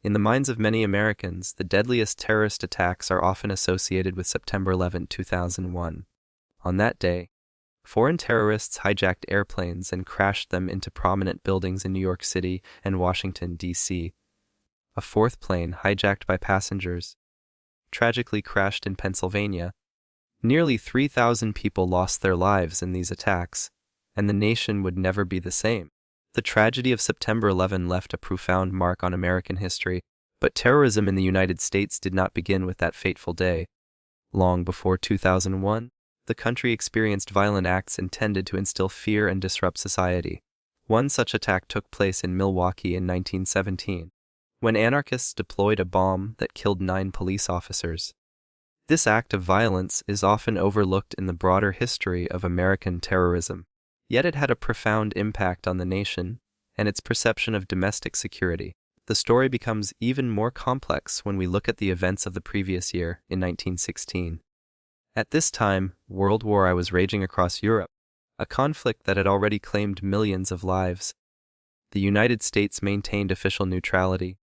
In the minds of many Americans, the deadliest terrorist attacks are often associated with September 11, 2001. On that day, foreign terrorists hijacked airplanes and crashed them into prominent buildings in New York City and Washington, D.C. A fourth plane, hijacked by passengers, tragically crashed in Pennsylvania. Nearly 3,000 people lost their lives in these attacks, and the nation would never be the same. The tragedy of September 11 left a profound mark on American history, but terrorism in the United States did not begin with that fateful day. Long before 2001, the country experienced violent acts intended to instill fear and disrupt society. One such attack took place in Milwaukee in 1917, when anarchists deployed a bomb that killed 9 police officers. This act of violence is often overlooked in the broader history of American terrorism. Yet it had a profound impact on the nation and its perception of domestic security. The story becomes even more complex when we look at the events of the previous year, in 1916. At this time, World War I was raging across Europe, a conflict that had already claimed millions of lives. The United States maintained official neutrality,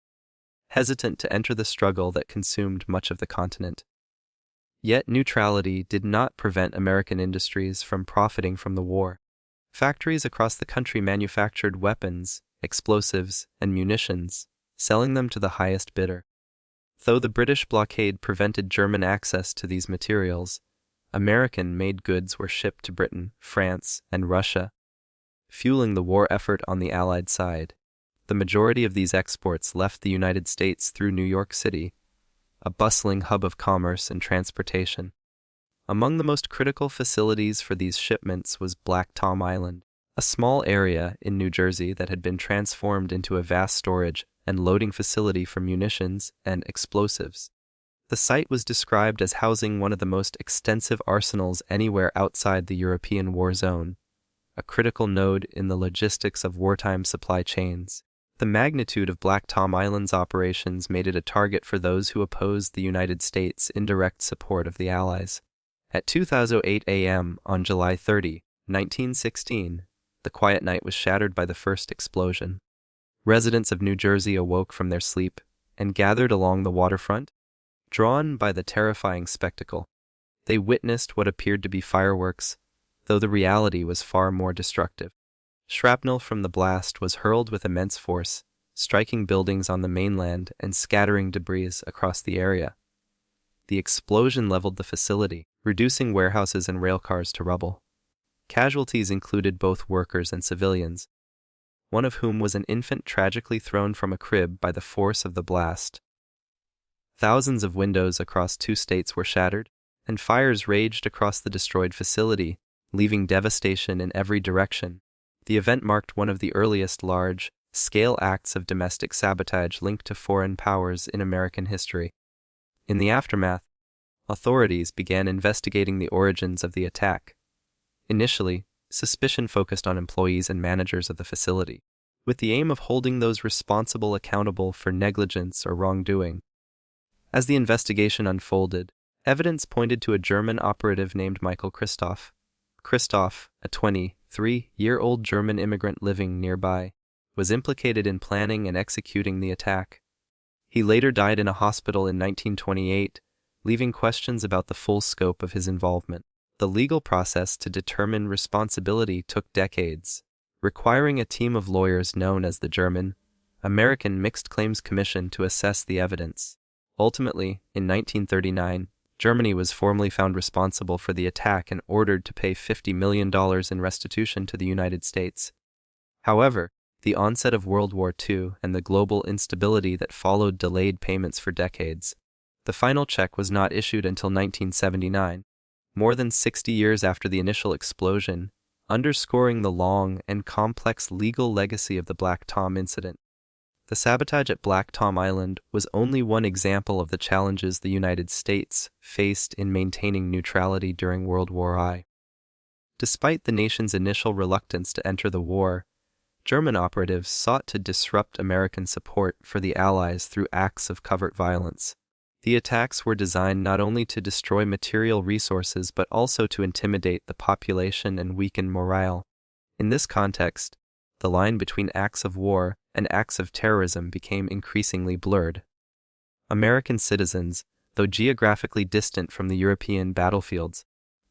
hesitant to enter the struggle that consumed much of the continent. Yet neutrality did not prevent American industries from profiting from the war. Factories across the country manufactured weapons, explosives, and munitions, selling them to the highest bidder. Though the British blockade prevented German access to these materials, American-made goods were shipped to Britain, France, and Russia, fueling the war effort on the Allied side. The majority of these exports left the United States through New York City, a bustling hub of commerce and transportation. Among the most critical facilities for these shipments was Black Tom Island, a small area in New Jersey that had been transformed into a vast storage and loading facility for munitions and explosives. The site was described as housing one of the most extensive arsenals anywhere outside the European war zone, a critical node in the logistics of wartime supply chains. The magnitude of Black Tom Island's operations made it a target for those who opposed the United States' indirect support of the Allies. At 2:08 a.m. on July 30, 1916, the quiet night was shattered by the first explosion. Residents of New Jersey awoke from their sleep and gathered along the waterfront, drawn by the terrifying spectacle. They witnessed what appeared to be fireworks, though the reality was far more destructive. Shrapnel from the blast was hurled with immense force, striking buildings on the mainland and scattering debris across the area. The explosion leveled the facility, reducing warehouses and railcars to rubble. Casualties included both workers and civilians, one of whom was an infant tragically thrown from a crib by the force of the blast. Thousands of windows across 2 states were shattered, and fires raged across the destroyed facility, leaving devastation in every direction. The event marked one of the earliest large-scale acts of domestic sabotage linked to foreign powers in American history. In the aftermath, authorities began investigating the origins of the attack. Initially, suspicion focused on employees and managers of the facility, with the aim of holding those responsible accountable for negligence or wrongdoing. As the investigation unfolded, evidence pointed to a German operative named Michael Christoph. Christoph, a 23-year-old German immigrant living nearby, was implicated in planning and executing the attack. He later died in a hospital in 1928, leaving questions about the full scope of his involvement. The legal process to determine responsibility took decades, requiring a team of lawyers known as the German-American Mixed Claims Commission to assess the evidence. Ultimately, in 1939, Germany was formally found responsible for the attack and ordered to pay $50 million in restitution to the United States. However, the onset of World War II and the global instability that followed delayed payments for decades. The final check was not issued until 1979, more than 60 years after the initial explosion, underscoring the long and complex legal legacy of the Black Tom incident. The sabotage at Black Tom Island was only one example of the challenges the United States faced in maintaining neutrality during World War I. Despite the nation's initial reluctance to enter the war, German operatives sought to disrupt American support for the Allies through acts of covert violence. The attacks were designed not only to destroy material resources but also to intimidate the population and weaken morale. In this context, the line between acts of war and acts of terrorism became increasingly blurred. American citizens, though geographically distant from the European battlefields,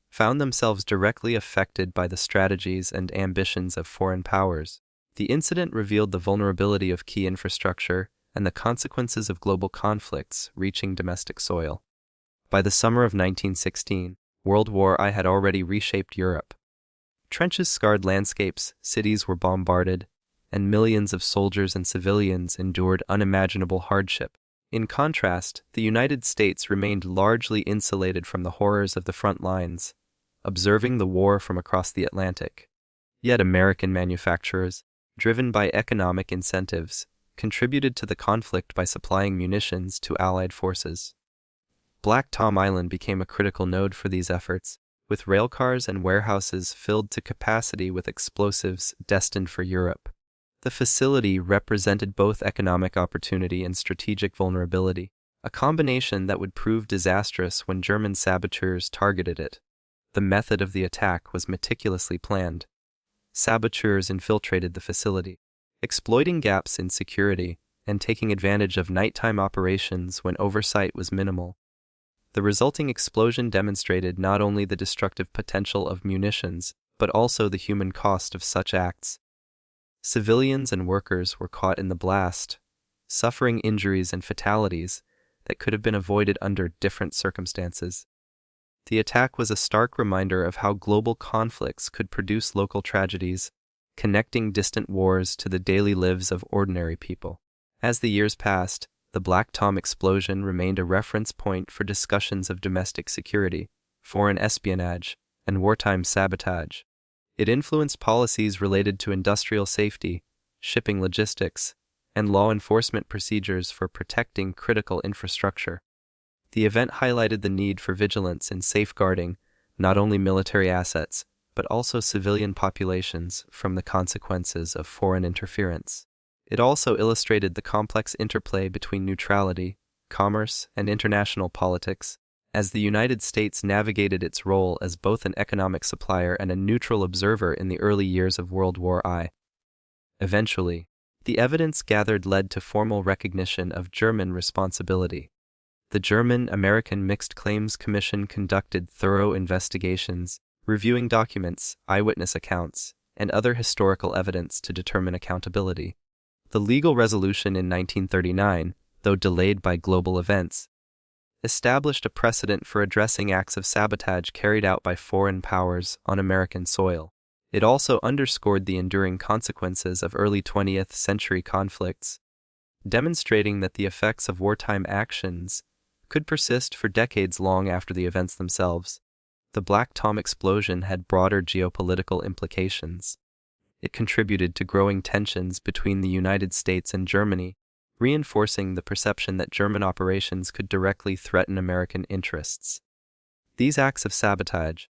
found themselves directly affected by the strategies and ambitions of foreign powers. The incident revealed the vulnerability of key infrastructure and the consequences of global conflicts reaching domestic soil. By the summer of 1916, World War I had already reshaped Europe. Trenches scarred landscapes, cities were bombarded, and millions of soldiers and civilians endured unimaginable hardship. In contrast, the United States remained largely insulated from the horrors of the front lines, observing the war from across the Atlantic. Yet American manufacturers, driven by economic incentives, contributed to the conflict by supplying munitions to Allied forces. Black Tom Island became a critical node for these efforts, with railcars and warehouses filled to capacity with explosives destined for Europe. The facility represented both economic opportunity and strategic vulnerability, a combination that would prove disastrous when German saboteurs targeted it. The method of the attack was meticulously planned. Saboteurs infiltrated the facility, exploiting gaps in security and taking advantage of nighttime operations when oversight was minimal. The resulting explosion demonstrated not only the destructive potential of munitions, but also the human cost of such acts. Civilians and workers were caught in the blast, suffering injuries and fatalities that could have been avoided under different circumstances. The attack was a stark reminder of how global conflicts could produce local tragedies, connecting distant wars to the daily lives of ordinary people. As the years passed, the Black Tom explosion remained a reference point for discussions of domestic security, foreign espionage, and wartime sabotage. It influenced policies related to industrial safety, shipping logistics, and law enforcement procedures for protecting critical infrastructure. The event highlighted the need for vigilance in safeguarding not only military assets, but also civilian populations from the consequences of foreign interference. It also illustrated the complex interplay between neutrality, commerce, and international politics, as the United States navigated its role as both an economic supplier and a neutral observer in the early years of World War I. Eventually, the evidence gathered led to formal recognition of German responsibility. The German-American Mixed Claims Commission conducted thorough investigations, reviewing documents, eyewitness accounts, and other historical evidence to determine accountability. The legal resolution in 1939, though delayed by global events, established a precedent for addressing acts of sabotage carried out by foreign powers on American soil. It also underscored the enduring consequences of early 20th century conflicts, demonstrating that the effects of wartime actions could persist for decades long after the events themselves. The Black Tom explosion had broader geopolitical implications. It contributed to growing tensions between the United States and Germany, reinforcing the perception that German operations could directly threaten American interests. These acts of sabotage,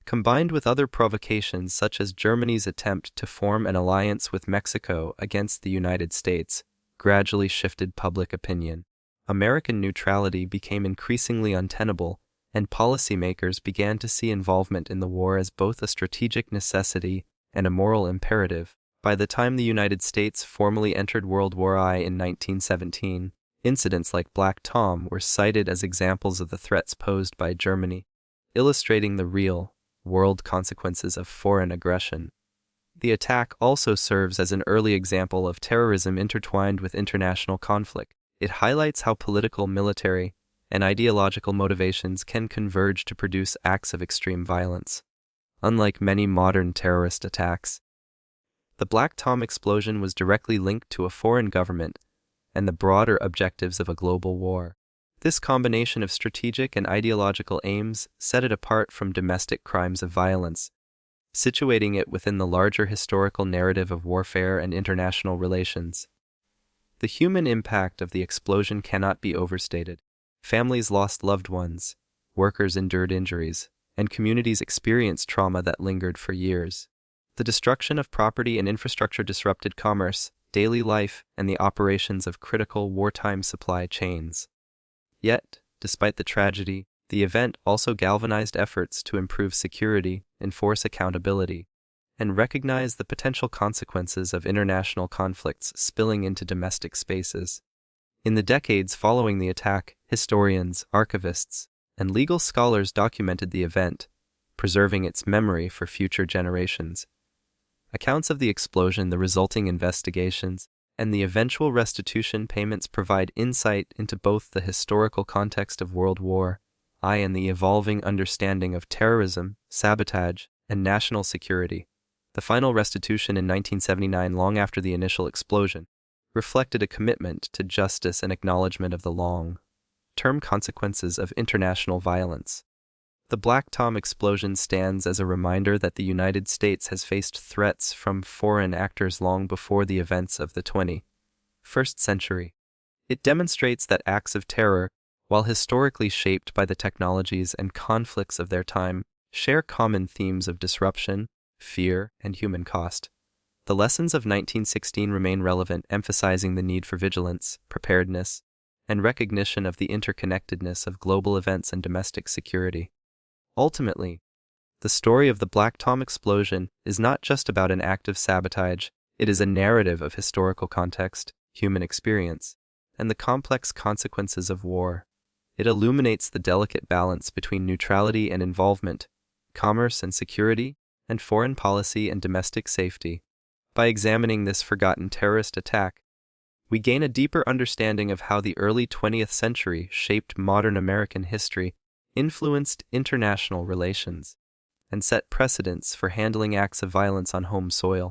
combined with other provocations such as Germany's attempt to form an alliance with Mexico against the United States, gradually shifted public opinion. American neutrality became increasingly untenable, and policymakers began to see involvement in the war as both a strategic necessity and a moral imperative. By the time the United States formally entered World War I in 1917, incidents like Black Tom were cited as examples of the threats posed by Germany, illustrating the real, world consequences of foreign aggression. The attack also serves as an early example of terrorism intertwined with international conflict. It highlights how political, military, and ideological motivations can converge to produce acts of extreme violence. Unlike many modern terrorist attacks, the Black Tom explosion was directly linked to a foreign government and the broader objectives of a global war. This combination of strategic and ideological aims set it apart from domestic crimes of violence, situating it within the larger historical narrative of warfare and international relations. The human impact of the explosion cannot be overstated. Families lost loved ones, workers endured injuries, and communities experienced trauma that lingered for years. The destruction of property and infrastructure disrupted commerce, daily life, and the operations of critical wartime supply chains. Yet, despite the tragedy, the event also galvanized efforts to improve security, enforce accountability, and recognize the potential consequences of international conflicts spilling into domestic spaces. In the decades following the attack, historians, archivists, and legal scholars documented the event, preserving its memory for future generations. Accounts of the explosion, the resulting investigations, and the eventual restitution payments provide insight into both the historical context of World War I and the evolving understanding of terrorism, sabotage, and national security. The final restitution in 1979, long after the initial explosion, reflected a commitment to justice and acknowledgement of the long-term consequences of international violence. The Black Tom explosion stands as a reminder that the United States has faced threats from foreign actors long before the events of the 21st century. It demonstrates that acts of terror, while historically shaped by the technologies and conflicts of their time, share common themes of disruption, fear, and human cost. The lessons of 1916 remain relevant, emphasizing the need for vigilance, preparedness, and recognition of the interconnectedness of global events and domestic security. Ultimately, the story of the Black Tom explosion is not just about an act of sabotage, it is a narrative of historical context, human experience, and the complex consequences of war. It illuminates the delicate balance between neutrality and involvement, commerce and security, and foreign policy and domestic safety. By examining this forgotten terrorist attack, we gain a deeper understanding of how the early 20th century shaped modern American history, influenced international relations, and set precedents for handling acts of violence on home soil.